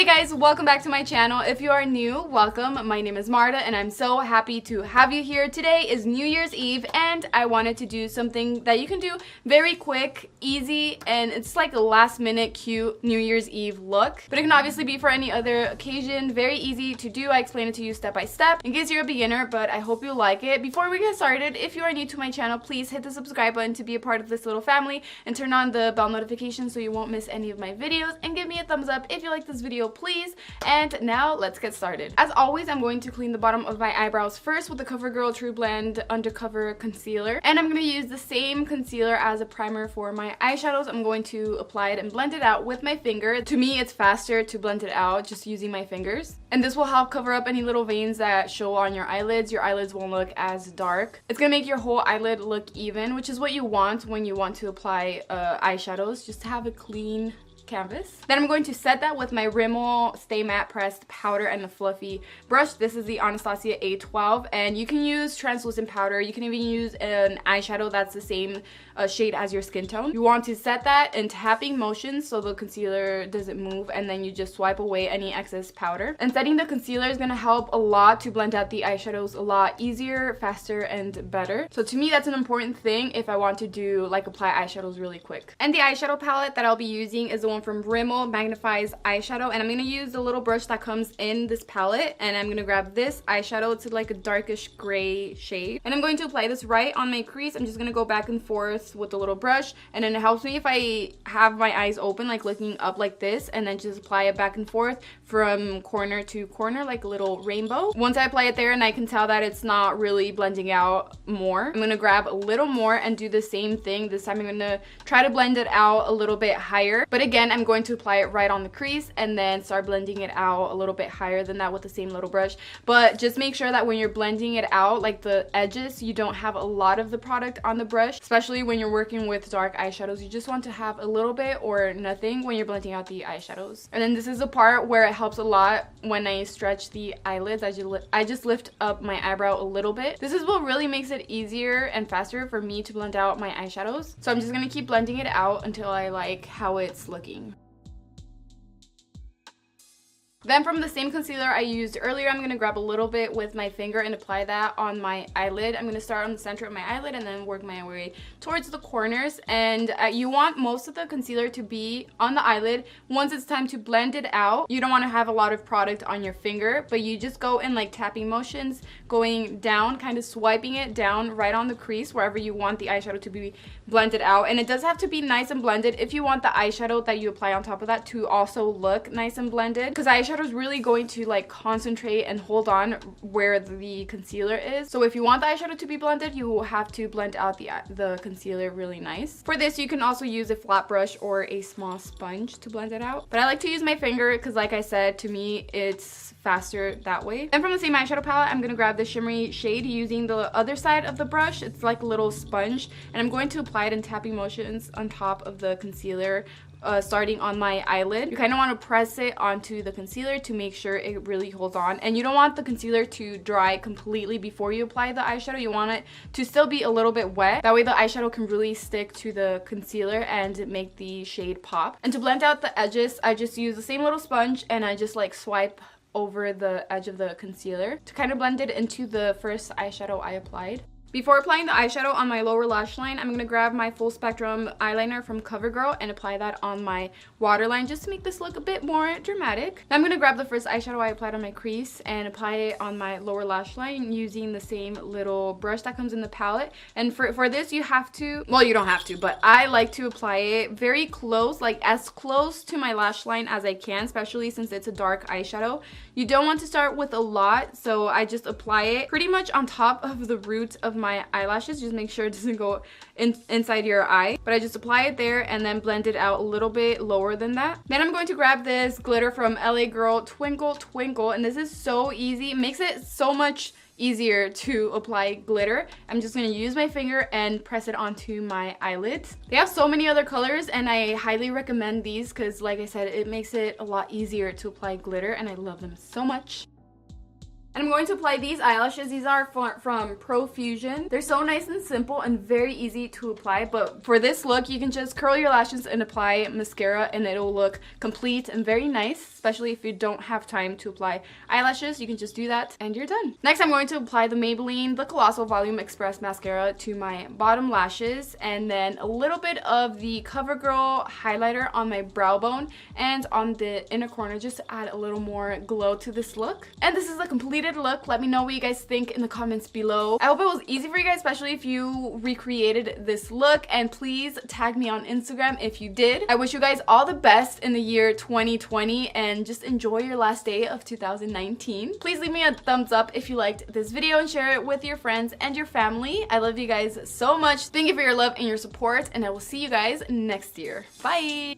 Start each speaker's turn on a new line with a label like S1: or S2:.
S1: guys, welcome back to my channel. If you are new, welcome. My name is Marta and I'm so happy to have you here. Today is New Year's Eve and I wanted to do something that you can do very quick, easy, and it's like a last minute cute New Year's Eve look. But it can obviously be for any other occasion. Very easy to do. I explain it to you step by step in case you're a beginner, but I hope you like it. Before we get started, if you are new to my channel, please hit the subscribe button to be a part of this little family and turn on the bell notification so you won't miss any of my videos, and give me a thumbs up if you like this video, please. And now let's get started. As always, I'm going to clean the bottom of my eyebrows first with the Covergirl Trublend Undercover concealer, and I'm going to use the same concealer as a primer for my eyeshadows. I'm going to apply it and blend it out with my finger. To me, it's faster to blend it out just using my fingers, and this will help cover up any little veins that show on your eyelids. Your eyelids won't look as dark. It's gonna make your whole eyelid look even, which is what you want when you want to apply eyeshadows, just to have a clean canvas. Then I'm going to set that with my Rimmel Stay Matte pressed powder and a fluffy brush. This is the Anastasia A12, and you can use translucent powder. You can even use an eyeshadow that's the same shade as your skin tone. You want to set that in tapping motions so the concealer doesn't move, and then you just swipe away any excess powder. And setting the concealer is going to help a lot to blend out the eyeshadows a lot easier, faster, and better. So to me, that's an important thing if I want to do like apply eyeshadows really quick. And the eyeshadow palette that I'll be using is the one from Rimmel Magnif'eyes eyeshadow, and I'm going to use the little brush that comes in this palette, and I'm going to grab this eyeshadow. It's like a darkish gray shade, and I'm going to apply this right on my crease. I'm just going to go back and forth with the little brush, and then it helps me if I have my eyes open, like looking up like this, and then just apply it back and forth from corner to corner like a little rainbow. Once I apply it there and I can tell that it's not really blending out more, I'm going to grab a little more and do the same thing. This time I'm going to try to blend it out a little bit higher, but again, I'm going to apply it right on the crease and then start blending it out a little bit higher than that with the same little brush. But just make sure that when you're blending it out, like the edges, you don't have a lot of the product on the brush, especially when you're working with dark eyeshadows. You just want to have a little bit or nothing when you're blending out the eyeshadows. And then this is the part where it helps a lot when I stretch the eyelids. I just lift up my eyebrow a little bit. This is what really makes it easier and faster for me to blend out my eyeshadows. So I'm just going to keep blending it out until I like how it's looking. Then from the same concealer I used earlier, I'm going to grab a little bit with my finger and apply that on my eyelid. I'm going to start on the center of my eyelid and then work my way towards the corners. And you want most of the concealer to be on the eyelid. Once it's time to blend it out, you don't want to have a lot of product on your finger, but you just go in like tapping motions, going down, kind of swiping it down right on the crease wherever you want the eyeshadow to be blended out. And it does have to be nice and blended if you want the eyeshadow that you apply on top of that to also look nice and blended, because eyeshadow is really going to like concentrate and hold on where the concealer is. So if you want the eyeshadow to be blended, you will have to blend out the concealer really nice. For this, you can also use a flat brush or a small sponge to blend it out, but I like to use my finger because, like I said, to me it's faster that way. And from the same eyeshadow palette, I'm going to grab the shimmery shade using the other side of the brush. It's like a little sponge, and I'm going to apply it in tapping motions on top of the concealer, starting on my eyelid. You kind of want to press it onto the concealer to make sure it really holds on, and you don't want the concealer to dry completely before you apply the eyeshadow. You want it to still be a little bit wet. That way the eyeshadow can really stick to the concealer and make the shade pop. And to blend out the edges, I just use the same little sponge and I just like swipe over the edge of the concealer to kind of blend it into the first eyeshadow I applied. Before applying the eyeshadow on my lower lash line, I'm going to grab my Full Spectrum eyeliner from Covergirl and apply that on my waterline just to make this look a bit more dramatic. Now I'm going to grab the first eyeshadow I applied on my crease and apply it on my lower lash line using the same little brush that comes in the palette. And for this, you have to, well, you don't have to, but I like to apply it very close, like as close to my lash line as I can, especially since it's a dark eyeshadow. You don't want to start with a lot, so I just apply it pretty much on top of the roots of my eyelashes. Just make sure it doesn't go inside your eye, but I just apply it there and then blend it out a little bit lower than that. Then I'm going to grab this glitter from LA Girl, Twinkle, and this is so easy. It makes it so much easier to apply glitter. I'm just going to use my finger and press it onto my eyelids. They have so many other colors, and I highly recommend these because, like I said, it makes it a lot easier to apply glitter, and I love them so much. And I'm going to apply these eyelashes. These are from Profusion. They're so nice and simple and very easy to apply, but for this look, you can just curl your lashes and apply mascara and it'll look complete and very nice, especially if you don't have time to apply eyelashes. You can just do that and you're done. Next, I'm going to apply the Maybelline, the Colossal Volume Express Mascara to my bottom lashes, and then a little bit of the Covergirl highlighter on my brow bone and on the inner corner just to add a little more glow to this look. And this is the completed look. Let me know what you guys think in the comments below. I hope it was easy for you guys, especially if you recreated this look, and please tag me on Instagram if you did. I wish you guys all the best in the year 2020 and just enjoy your last day of 2019. Please leave me a thumbs up if you liked this video and share it with your friends and your family. I love you guys so much. Thank you for your love and your support, and I will see you guys next year. Bye!